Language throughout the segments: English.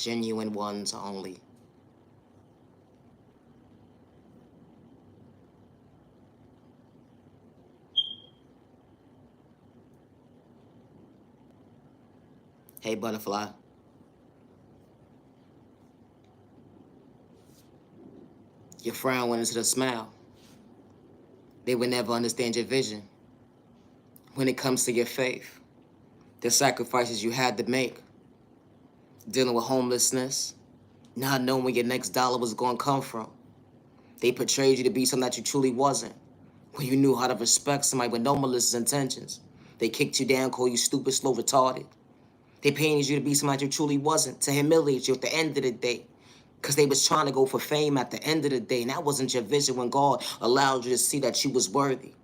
genuine ones only. Hey, butterfly. Your frown went into the smile. They would never understand your vision. When it comes to your faith, the sacrifices you had to make, dealing with homelessness, not knowing where your next dollar was going to come from. They portrayed you to be something that you truly wasn't. When you knew how to respect somebody with no malicious intentions, they kicked you down, called you stupid, slow, retarded. They painted you to be somebody you truly wasn't, to humiliate you at the end of the day. Because they was trying to go for fame at the end of the day, and that wasn't your vision when God allowed you to see that you was worthy.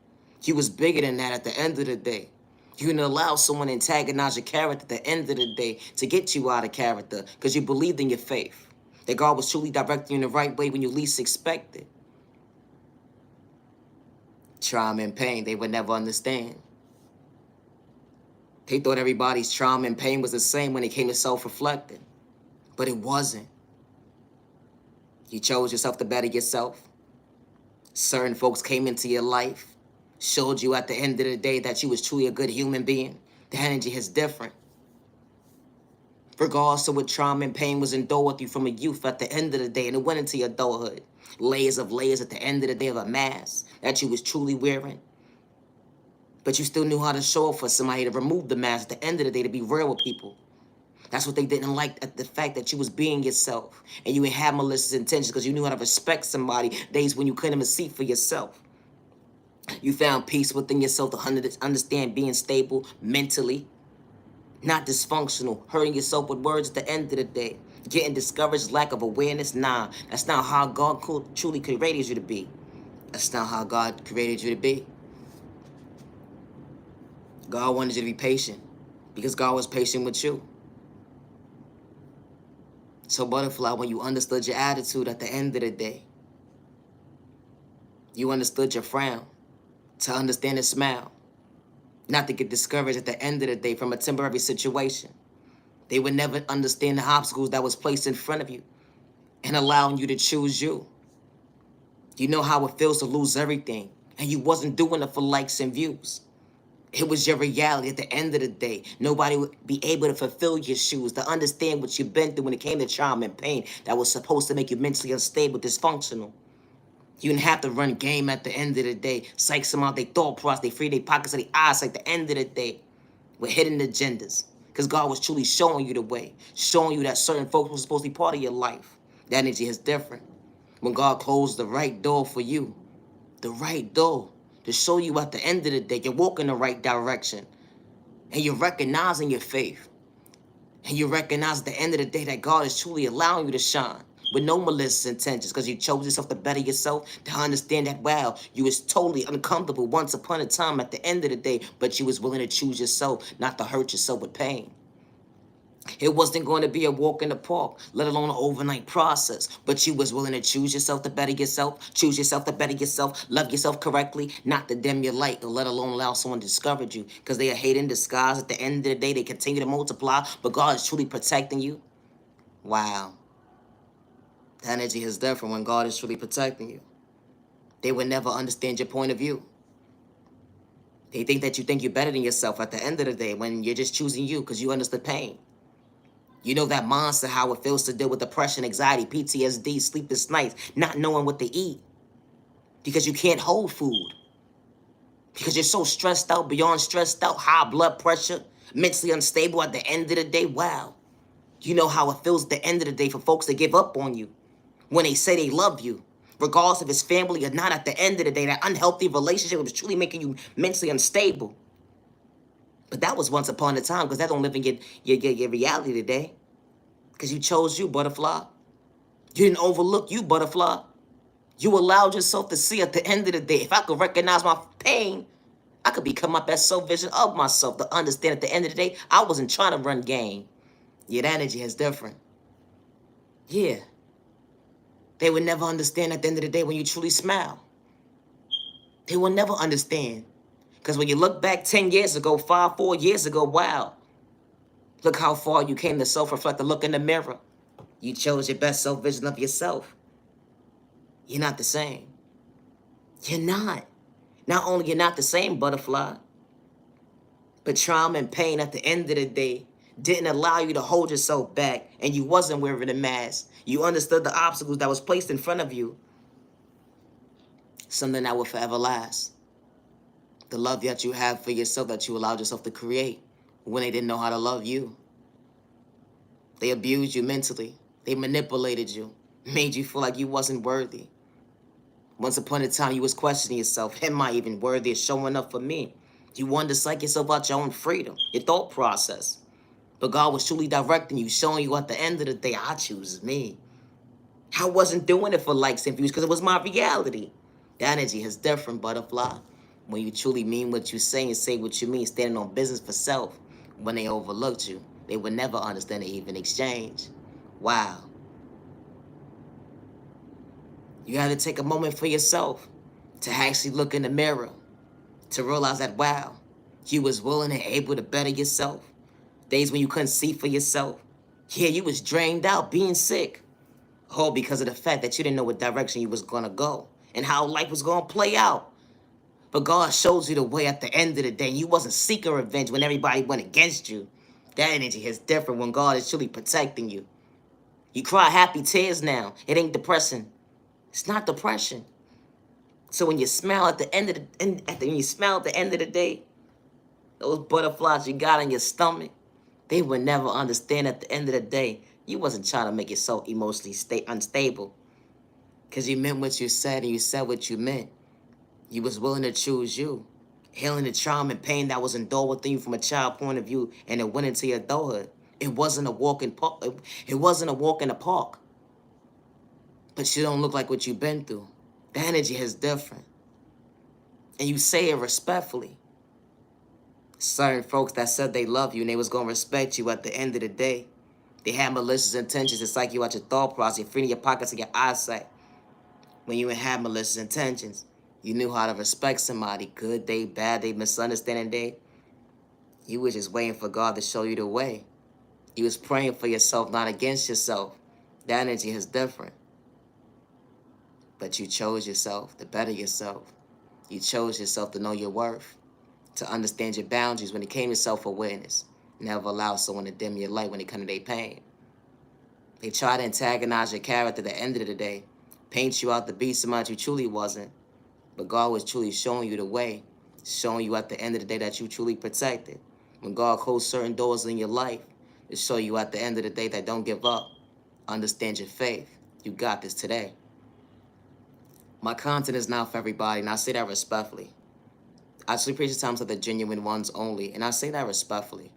You was bigger than that at the end of the day. You didn't allow someone to antagonize your character at the end of the day to get you out of character because you believed in your faith. That God was truly directing you in the right way when you least expected. Trauma and pain, they would never understand. They thought everybody's trauma and pain was the same when it came to self-reflecting. But it wasn't. You chose yourself to better yourself. Certain folks came into your life, showed you at the end of the day that you was truly a good human being. The energy is different. Regardless of what trauma and pain was endured with you from a youth at the end of the day, and it went into your adulthood. Layers of layers at the end of the day of a mask that you was truly wearing. But you still knew how to show up for somebody to remove the mask at the end of the day to be real with people. That's what they didn't like, at the fact that you was being yourself. And you didn't have malicious intentions because you knew how to respect somebody days when you couldn't even see for yourself. You found peace within yourself to understand being stable mentally, not dysfunctional, hurting yourself with words at the end of the day. Getting discouraged, lack of awareness, nah. That's not how God truly created you to be. That's not how God created you to be. God wanted you to be patient because God was patient with you. So, butterfly, when you understood your attitude at the end of the day, you understood your frown, to understand a smile, not to get discouraged at the end of the day from a temporary situation. They would never understand the obstacles that was placed in front of you and allowing you to choose you. You know how it feels to lose everything, and you wasn't doing it for likes and views. It was your reality at the end of the day. Nobody would be able to fulfill your shoes, to understand what you've been through when it came to trauma and pain that was supposed to make you mentally unstable, dysfunctional. You didn't have to run game at the end of the day. Psych some out their thought process, they free their pockets of their eyes at the end of the day with hidden agendas. Because God was truly showing you the way, showing you that certain folks were supposed to be part of your life. That energy is different. When God closed the right door for you, the right door, to show you at the end of the day, you're walking the right direction. And you're recognizing your faith. And you recognize at the end of the day that God is truly allowing you to shine with no malicious intentions because you chose yourself to better yourself, to understand that, wow, you was totally uncomfortable once upon a time at the end of the day, but you was willing to choose yourself, not to hurt yourself with pain. It wasn't going to be a walk in the park, let alone an overnight process. But you was willing to choose yourself to better yourself, choose yourself to better yourself, love yourself correctly, not to dim your light, or let alone allow someone to discourage you. Because they are hate in disguise. At the end of the day, they continue to multiply, but God is truly protecting you. Wow. The energy is different when God is truly protecting you. They would never understand your point of view. They think that you think you're better than yourself at the end of the day when you're just choosing you because you understood pain. You know that monster, how it feels to deal with depression, anxiety, PTSD, sleepless nights, not knowing what to eat. Because you can't hold food. Because you're so stressed out, beyond stressed out, high blood pressure, mentally unstable at the end of the day. Wow. You know how it feels at the end of the day for folks to give up on you when they say they love you. Regardless if it's family or not, at the end of the day, that unhealthy relationship was truly making you mentally unstable. But that was once upon a time, because that don't live in your reality today. Because you chose you, butterfly. You didn't overlook you, butterfly. You allowed yourself to see at the end of the day, if I could recognize my pain, I could become my best self-vision of myself, to understand at the end of the day, I wasn't trying to run game. Yeah, that energy is different. Yeah. They would never understand at the end of the day when you truly smile. They will never understand. Because when you look back 10 years ago, 4 years ago, wow. Look how far you came to self-reflect, to look in the mirror. You chose your best self vision of yourself. You're not the same. You're not. Not only you're not the same, butterfly, but trauma and pain at the end of the day didn't allow you to hold yourself back, and you wasn't wearing a mask. You understood the obstacles that was placed in front of you. Something that will forever last. The love that you have for yourself that you allowed yourself to create when they didn't know how to love you. They abused you mentally. They manipulated you, made you feel like you wasn't worthy. Once upon a time, you was questioning yourself. Am I even worthy of showing up for me? You wanted to psych yourself out your own freedom, your thought process. But God was truly directing you, showing you at the end of the day, I choose me. I wasn't doing it for likes and views because it was my reality. The energy is different, butterfly. When you truly mean what you say and say what you mean, standing on business for self. When they overlooked you, they would never understand the even exchange. Wow. You had to take a moment for yourself to actually look in the mirror, to realize that, wow, you was willing and able to better yourself. Days when you couldn't see for yourself. Yeah, you was drained out, being sick. All because of the fact that you didn't know what direction you was going to go and how life was going to play out. But God shows you the way at the end of the day. You wasn't seeking revenge when everybody went against you. That energy is different when God is truly protecting you. You cry happy tears now. It ain't depressing. It's not depression. So when you smile at the end of when you smile at the end of the day, those butterflies you got in your stomach, they would never understand at the end of the day. You wasn't trying to make yourself emotionally unstable. Because you meant what you said and you said what you meant. You was willing to choose you. Healing the trauma and pain that was endured within you from a child point of view, and it went into your adulthood. It wasn't a walk in park. It wasn't a walk in the park. But you don't look like what you've been through. The energy is different. And you say it respectfully. Certain folks that said they love you and they was going to respect you at the end of the day, they had malicious intentions to psych you out your thought process, you're freeing your pockets and your eyesight. When you had malicious intentions, you knew how to respect somebody. Good day, bad day, misunderstanding day. You was just waiting for God to show you the way. You was praying for yourself, not against yourself. That energy is different. But you chose yourself to better yourself. You chose yourself to know your worth, to understand your boundaries when it came to self-awareness. Never allow someone to dim your light when it comes to their pain. They try to antagonize your character at the end of the day, paint you out to be somebody you truly wasn't. But God was truly showing you the way, showing you at the end of the day that you truly protected. When God closed certain doors in your life, to show you at the end of the day that don't give up. Understand your faith. You got this today. My content is not for everybody, and I say that respectfully. I actually preach the times of the genuine ones only, and I say that respectfully.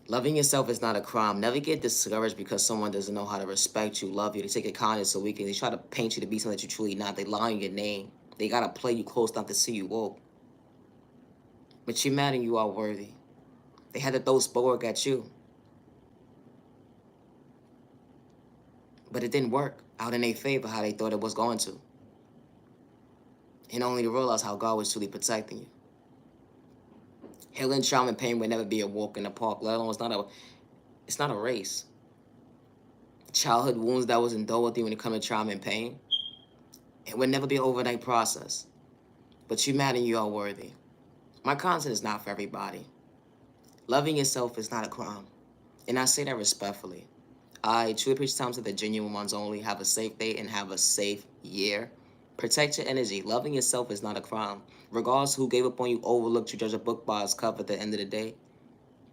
Loving yourself is not a crime. Never get discouraged because someone doesn't know how to respect you, love you. They take your kindness so weak, and they try to paint you to be something that you're truly not. They lie on your name. They got to play you close enough to see you woke. But you're mad and you are worthy. They had to throw sport at you. But it didn't work out in their favor how they thought it was going to. And only to realize how God was truly protecting you. Healing trauma and pain would never be a walk in the park, let alone it's not a race. Childhood wounds that was endured with you when it comes to trauma and pain, it would never be an overnight process. But you mad and you are worthy. My content is not for everybody. Loving yourself is not a crime. And I say that respectfully. I truly preach times to the genuine ones only. Have a safe day and have a safe year. Protect your energy. Loving yourself is not a crime. Regardless who gave up on you, overlooked you, judge a book by its cover at the end of the day,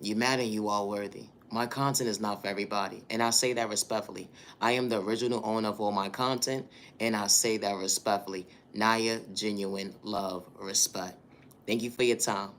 you matter and you are worthy. My content is not for everybody, and I say that respectfully. I am the original owner of all my content, and I say that respectfully. Niyah Genuine Love Respect. Thank you for your time.